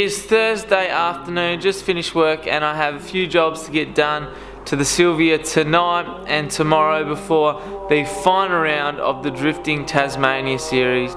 is Thursday afternoon, just finished work and I have a few jobs to get done to the Silvia tonight and tomorrow before the final round of the Drifting Tasmania series.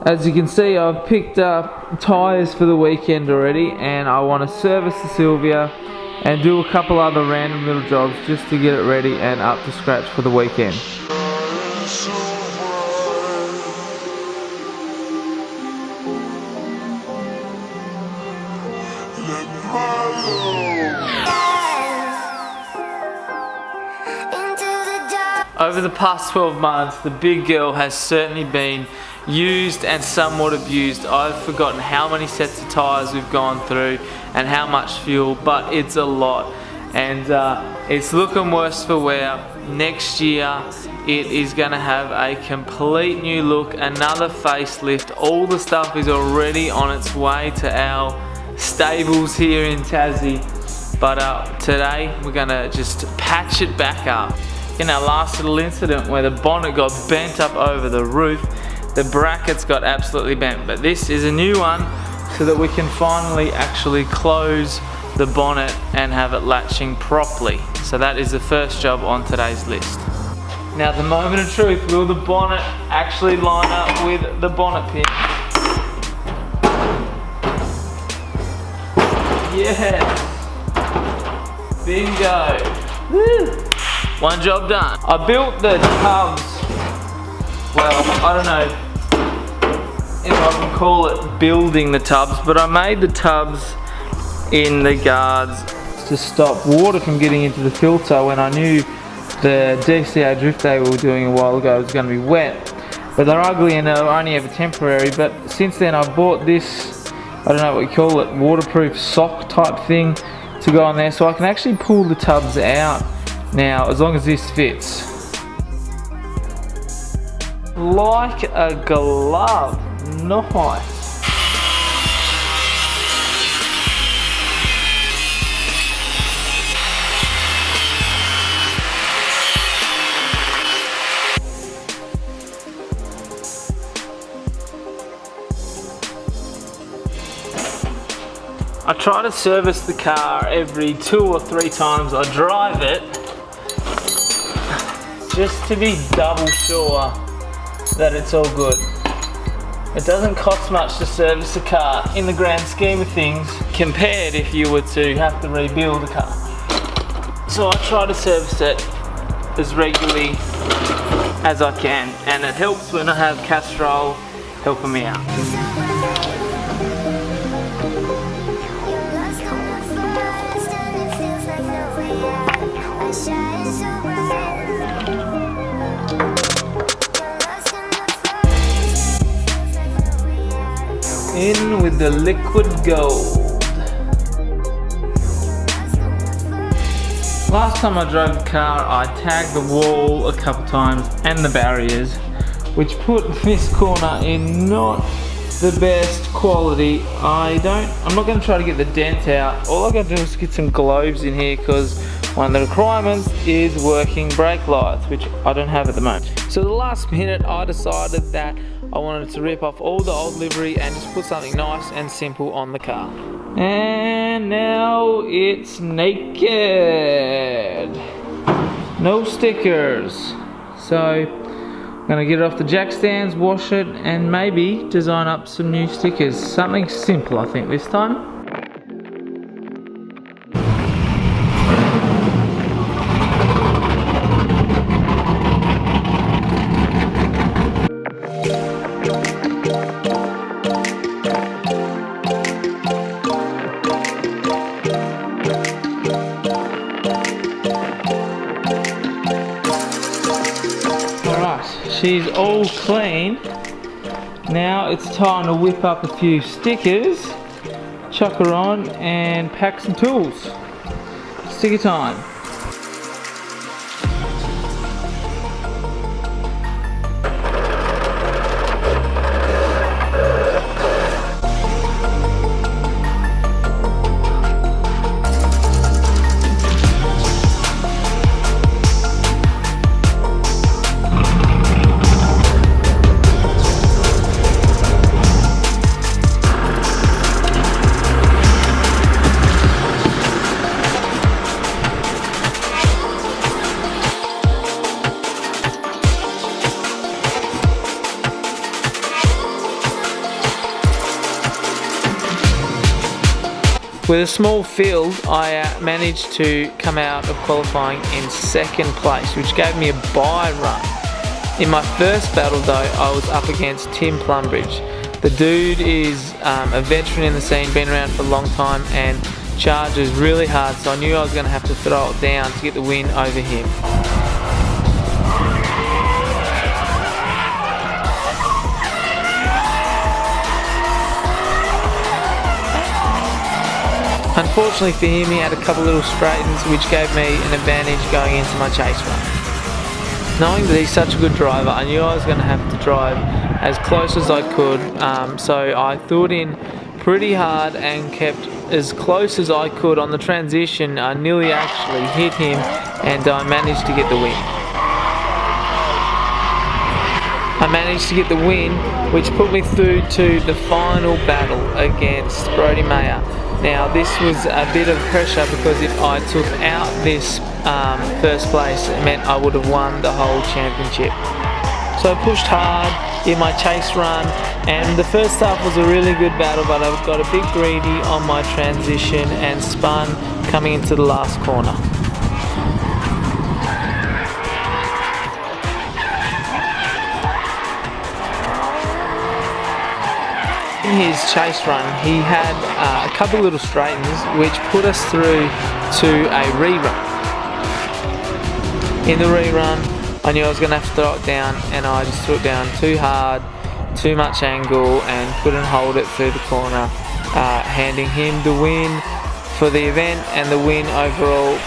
As you can see, I've picked up tyres for the weekend already and I want to service the Silvia and do a couple other random little jobs just to get it ready and up to scratch for the weekend. Over the past 12 months, the big girl has certainly been used and somewhat abused. I've forgotten how many sets of tyres we've gone through and how much fuel, but it's a lot. And it's looking worse for wear. Next year, it is going to have a complete new look, another facelift. All the stuff is already on its way to our stables here in Tassie. But today, we're going to just patch it back up. In our last little incident where the bonnet got bent up over the roof, the brackets got absolutely bent, but this is a new one so that we can finally actually close the bonnet and have it latching properly. So that is the first job on today's list. Now the moment of truth, will the bonnet actually line up with the bonnet pin? Yes! Bingo! Woo! One job done. I built the tubs, well, I don't know if I can call it building the tubs, but I made the tubs in the guards to stop water from getting into the filter when I knew the DCA drift day we were doing a while ago was going to be wet. But they're ugly and they're only ever temporary, but since then I bought this, I don't know what you call it, waterproof sock type thing to go on there, so I can actually pull the tubs out now, as long as this fits. Like a glove. Nice. I try to service the car every 2 or 3 times I drive it, just to be double sure that it's all good. It doesn't cost much to service a car in the grand scheme of things compared if you were to have to rebuild a car. So I try to service it as regularly as I can, and it helps when I have Castrol helping me out. In with the liquid gold. Last time I drove the car, I tagged the wall a couple times and the barriers, which put this corner in not the best quality. I'm not going to try to get the dent out. All I got to do is get some globes in here because one of the requirements is working brake lights, which I don't have at the moment. So the last minute I decided that I wanted to rip off all the old livery and just put something nice and simple on the car. And now it's naked. No stickers. So I'm gonna get it off the jack stands, wash it, and maybe design up some new stickers. Something simple, I think, this time. She's all clean. Now it's time to whip up a few stickers, chuck her on, and pack some tools. Sticker time. With a small field, I managed to come out of qualifying in 2nd place, which gave me a bye run. In my first battle though, I was up against Tim Plumbridge. The dude is a veteran in the scene, been around for a long time and charges really hard, so I knew I was going to have to throw it down to get the win over him. Unfortunately for him, he had a couple little straightens which gave me an advantage going into my chase run. Knowing that he's such a good driver, I knew I was going to have to drive as close as I could, so I threw it in pretty hard and kept as close as I could on the transition. I nearly actually hit him and I managed to get the win. I managed to get the win, which put me through to the final battle against Brodie Mayer. Now this was a bit of pressure because if I took out this first place, it meant I would have won the whole championship. So I pushed hard in my chase run, and the first half was a really good battle, but I got a bit greedy on my transition and spun coming into the last corner. In his chase run, he had a couple little straightens which put us through to a rerun. In the rerun, I knew I was going to have to throw it down, and I just threw it down too hard, too much angle, and couldn't hold it through the corner, handing him the win for the event and the win overall.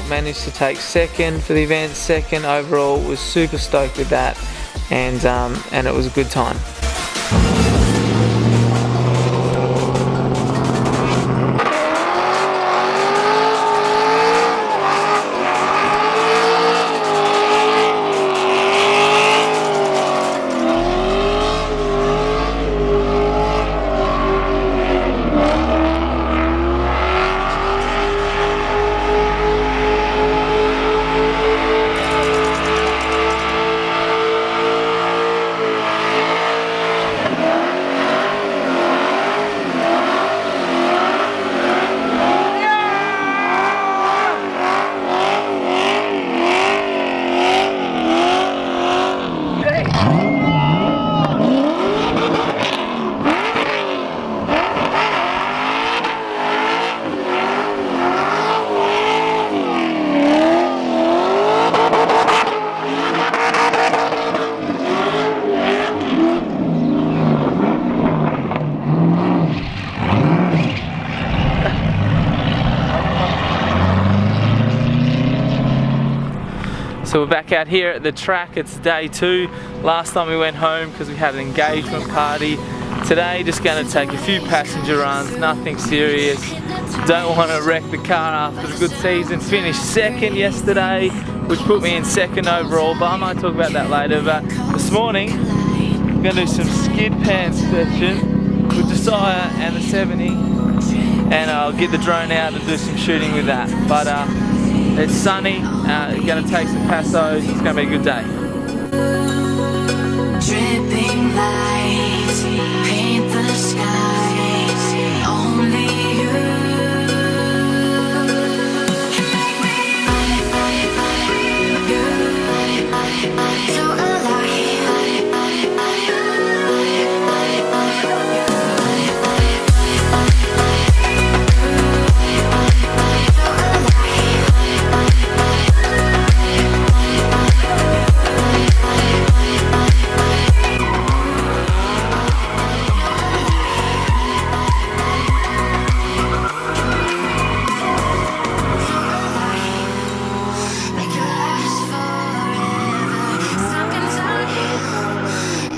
Managed to take 2nd for the event, 2nd overall. Was super stoked with that, and it was a good time. So we're back out here at the track. It's day 2. Last time we went home because we had an engagement party. Today just going to take a few passenger runs, nothing serious. Don't want to wreck the car after a good season. Finished 2nd yesterday, which put me in 2nd overall, but I might talk about that later. But this morning, I'm going to do some skid pan session with the Sire and the 70, and I'll get the drone out and do some shooting with that. But it's sunny, going to take some passos, it's going to be a good day. Dripping lights paint the skies, only you. So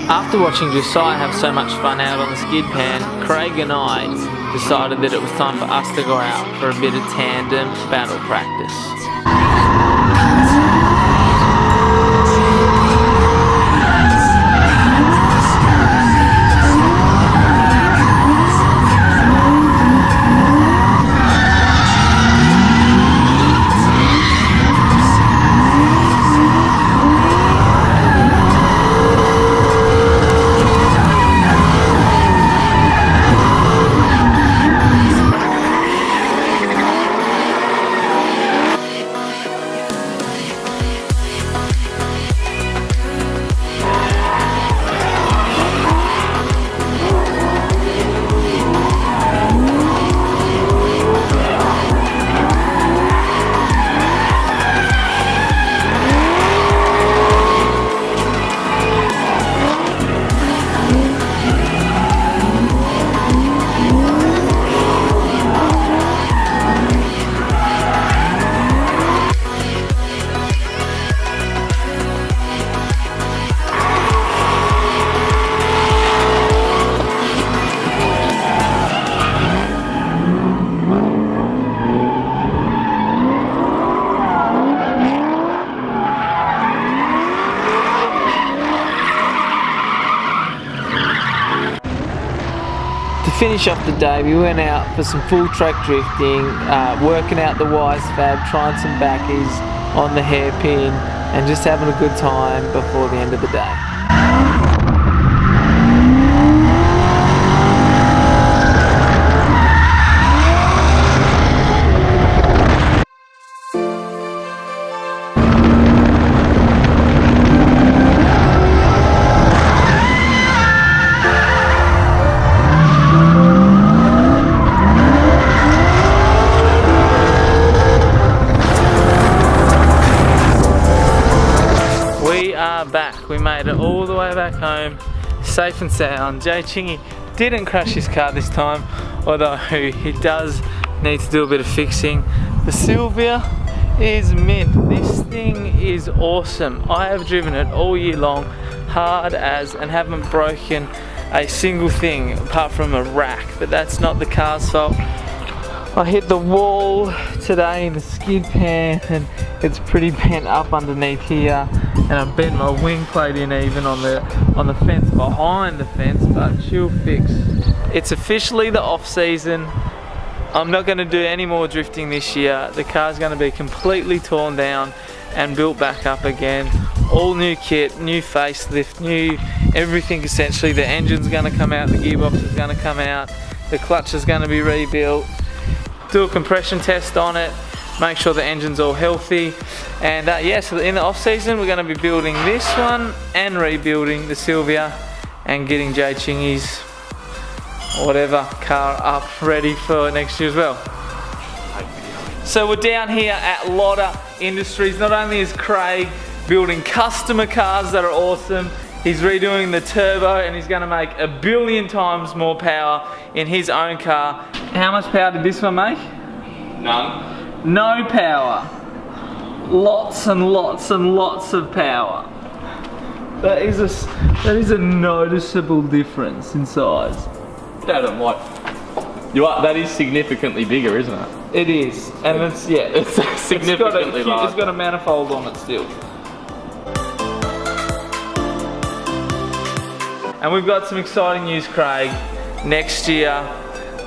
After watching Josiah have so much fun out on the skid pan, Craig and I decided that it was time for us to go out for a bit of tandem battle practice. finish off the day, we went out for some full track drifting, working out the wise fab, trying some backies on the hairpin, and just having a good time before the end of the day. Back. We made it all the way back home, safe and sound. Jay Chingy didn't crash his car this time, although he does need to do a bit of fixing. The Silvia is mint. This thing is awesome. I have driven it all year long, hard as, and haven't broken a single thing apart from a rack, but that's not the car's fault. I hit the wall today in the skid pan and it's pretty bent up underneath here, and I bent my wing plate in even on the fence behind the fence, but she'll fix. It's officially the off season. I'm not going to do any more drifting this year. The car's going to be completely torn down and built back up again. All new kit, new facelift, new everything essentially. The engine's going to come out, the gearbox is going to come out, the clutch is going to be rebuilt. Do a compression test on it, make sure the engine's all healthy, and yeah, so in the off season we're going to be building this one and rebuilding the Silvia and getting Jay Chingy's whatever car up ready for next year as well. So we're down here at Lotta Industries. Not only is Craig building customer cars that are awesome, he's redoing the turbo and he's going to make 1 billion times more power in his own car. How much power did this one make? None. No power. Lots and lots and lots of power. That is a noticeable difference in size. That is significantly bigger, isn't it? It is, and it's significantly larger. It's got a manifold on it still. And we've got some exciting news, Craig. Next year,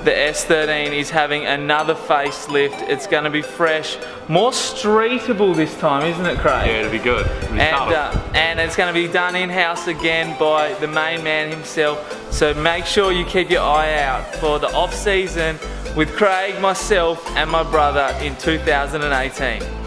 the S13 is having another facelift. It's going to be fresh, more streetable this time, isn't it, Craig? Yeah, it'll be good. It'll be and it's going to be done in-house again by the main man himself. So make sure you keep your eye out for the off-season with Craig, myself, and my brother in 2018.